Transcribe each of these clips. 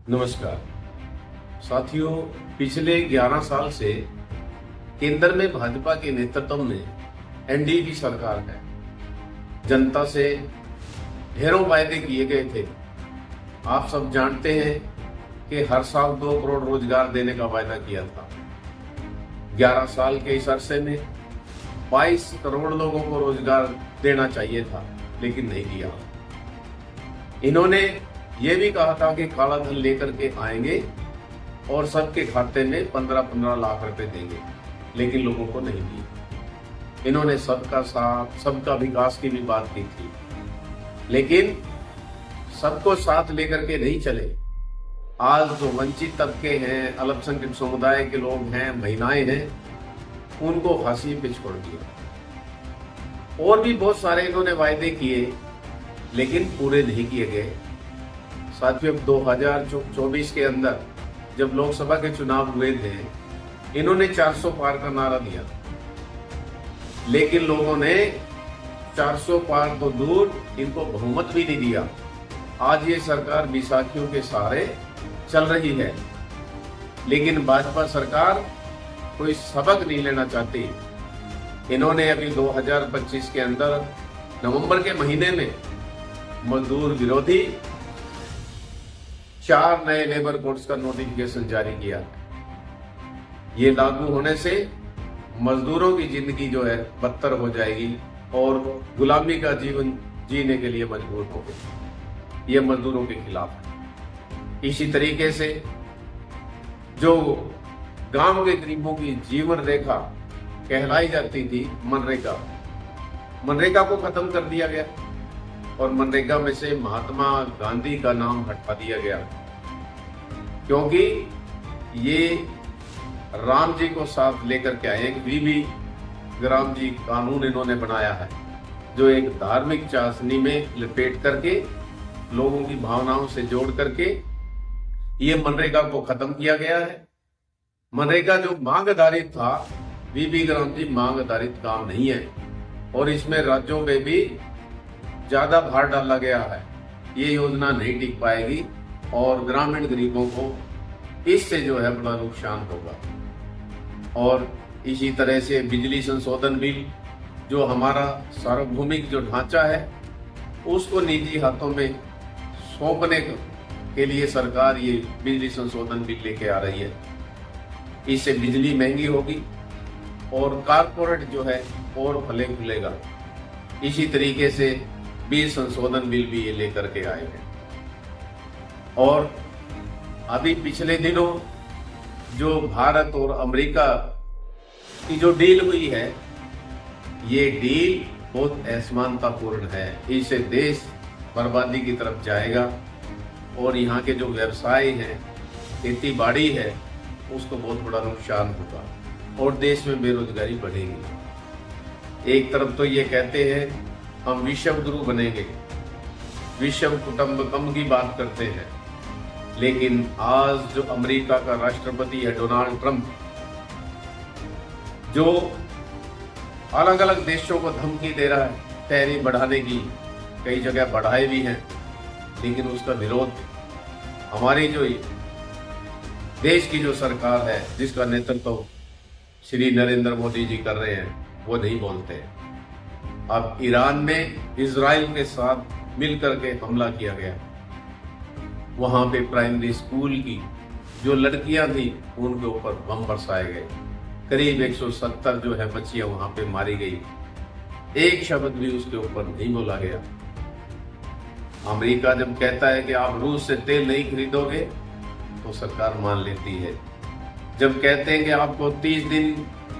नमस्कार साथियों, पिछले 11 साल से केंद्र में भाजपा के नेतृत्व में एनडीए की सरकार है। जनता से ढेरों वायदे किए गए थे। आप सब जानते हैं कि हर साल 2 करोड़ रोजगार देने का वायदा किया था। 11 साल के इस अरसे में 22 करोड़ लोगों को रोजगार देना चाहिए था, लेकिन नहीं दिया। इन्होंने ये भी कहा था कि काला धन लेकर के आएंगे और सबके खाते में 15-15 लाख रुपए देंगे, लेकिन लोगों को नहीं दी। इन्होंने सबका साथ, सबका विकास की भी बात की थी, लेकिन सबको साथ लेकर के नहीं चले। आज जो वंचित तबके हैं, अल्पसंख्यक समुदाय के लोग हैं, महिलाएं हैं, उनको फांसी पे छोड़ दिया। और भी बहुत सारे इन्होंने वायदे किए, लेकिन पूरे नहीं किए गए। साथियों, 2024 के अंदर जब लोकसभा के चुनाव हुए थे, इन्होंने 400 पार का नारा दिया, लेकिन लोगों ने 400 पार तो दूर, इनको बहुमत भी नहीं दिया। आज ये सरकार बैसाखियों के सहारे चल रही है, लेकिन भाजपा सरकार कोई सबक नहीं लेना चाहती। इन्होंने अभी 2025 के अंदर नवंबर के महीने में मजदूर विरोधी 4 नए लेबर कोड्स का नोटिफिकेशन जारी किया। ये लागू होने से मजदूरों की जिंदगी जो है बदतर हो जाएगी और गुलामी का जीवन जीने के लिए मजबूर हो गए। ये मजदूरों के खिलाफ है। इसी तरीके से जो गांव के गरीबों की जीवन रेखा कहलाई जाती थी, मनरेगा को खत्म कर दिया गया और मनरेगा में से महात्मा गांधी का नाम हटा दिया गया, क्योंकि ये राम जी को साथ लेकर के आए। बीबी राम जी कानून इन्होंने बनाया है, जो एक धार्मिक चाशनी में लपेट करके लोगों की भावनाओं से जोड़ करके ये मनरेगा को खत्म किया गया है। मनरेगा जो मांग आधारित था, बीबी राम जी मांग आधारित काम नहीं है, और इसमें राज्यों में भी ज्यादा भार डाला गया है। ये योजना नहीं टिक पाएगी और ग्रामीण गरीबों को इससे जो है बड़ा नुकसान होगा। और इसी तरह से बिजली संशोधन बिल, जो हमारा सार्वभौमिक जो ढांचा है, उसको निजी हाथों में सौंपने के लिए सरकार ये बिजली संशोधन बिल लेके आ रही है। इससे बिजली महंगी होगी और कारपोरेट जो है और फले फूलेगा। इसी तरीके से बिल संशोधन बिल भी ये लेकर के आए हैं। और अभी पिछले दिनों जो भारत और अमेरिका की जो डील हुई है, ये डील बहुत असमानतापूर्ण है। इससे देश बर्बादी की तरफ जाएगा और यहाँ के जो व्यवसाय हैं, खेती बाड़ी है, उसको बहुत बड़ा नुकसान होगा और देश में बेरोजगारी बढ़ेगी। एक तरफ तो ये कहते हैं हम विश्व गुरु बनेंगे, विश्व कुटुंबकम की बात करते हैं, लेकिन आज जो अमेरिका का राष्ट्रपति है डोनाल्ड ट्रंप, जो अलग अलग देशों को धमकी दे रहा है टैरिफ बढ़ाने की, कई जगह बढ़ाए भी हैं, लेकिन उसका विरोध हमारी जो देश की जो सरकार है, जिसका नेतृत्व श्री नरेंद्र मोदी जी कर रहे हैं, वो नहीं बोलते। अब ईरान में इजराइल के साथ मिलकर के हमला किया गया। वहां पे प्राइमरी स्कूल की जो लड़कियां थी, उनके ऊपर बम बरसाए गए। करीब 170 जो है बच्चियां वहां पे मारी गई। एक शब्द भी उसके ऊपर नहीं बोला गया। अमेरिका जब कहता है कि आप रूस से तेल नहीं खरीदोगे, तो सरकार मान लेती है। जब कहते हैं कि आपको 30 दिन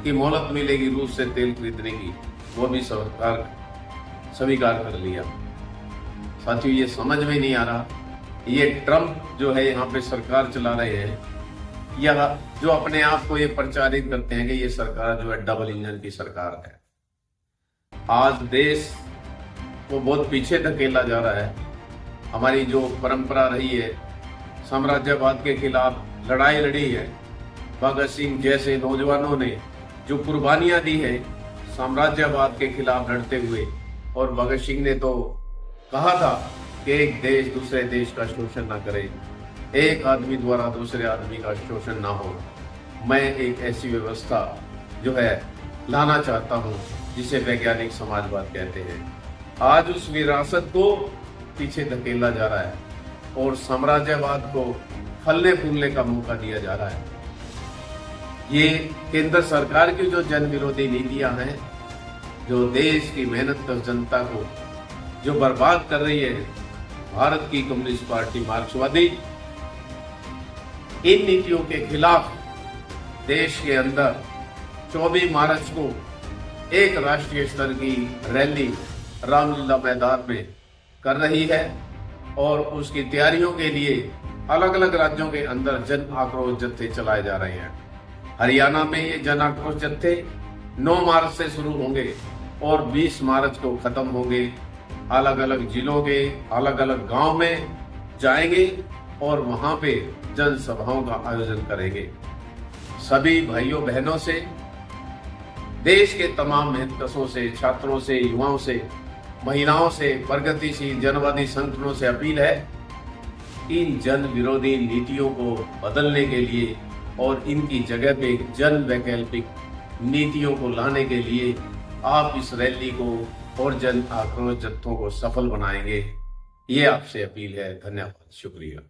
की मोहलत मिलेगी रूस से तेल खरीदने की, वो भी सरकार स्वीकार कर लिया। साथियों, ये समझ में नहीं आ रहा, ये ट्रंप जो है यहाँ पे सरकार चला रहे हैं, या जो अपने आप को ये प्रचारित करते हैं कि ये सरकार जो है डबल इंजन की सरकार है। आज देश को बहुत पीछे धकेला जा रहा है। हमारी जो परंपरा रही है, साम्राज्यवाद के खिलाफ लड़ाई लड़ी है, भगत सिंह जैसे नौजवानों ने जो कुर्बानियां दी है साम्राज्यवाद के खिलाफ लड़ते हुए, और भगत सिंह ने तो कहा था कि एक देश दूसरे देश का शोषण न करे, एक आदमी द्वारा दूसरे आदमी का शोषण ना हो। मैं एक ऐसी व्यवस्था जो है लाना चाहता हूं जिसे वैज्ञानिक समाजवाद कहते हैं। आज उस विरासत को पीछे धकेला जा रहा है और साम्राज्यवाद को फलने फूलने का मौका दिया जा रहा है। ये केंद्र सरकार की जो जन विरोधी नीतियां हैं, जो देश की मेहनत जनता को जो बर्बाद कर रही है, भारत की कम्युनिस्ट पार्टी मार्क्सवादी इन नीतियों के खिलाफ देश के अंदर 24 मार्च को एक राष्ट्रीय स्तर की रैली रामलीला मैदान में कर रही है और उसकी तैयारियों के लिए अलग अलग राज्यों के अंदर जन आक्रोश जत्थे चलाए जा रहे हैं। हरियाणा में ये जन आक्रोश जत्थे 9 मार्च से शुरू होंगे और 20 मार्च को खत्म होंगे। अलग अलग जिलों के अलग अलग गांव में जाएंगे और वहां पे जनसभाओं का आयोजन करेंगे। सभी भाइयों बहनों से, देश के तमाम मेहनतकशों से, छात्रों से, युवाओं से, महिलाओं से, प्रगतिशील जनवादी संगठनों से अपील है, इन जन विरोधी नीतियों को बदलने के लिए और इनकी जगह पे जन वैकल्पिक नीतियों को लाने के लिए आप इस रैली को और जन आक्रोश जत्थों को सफल बनाएंगे। ये आपसे अपील है। धन्यवाद, शुक्रिया।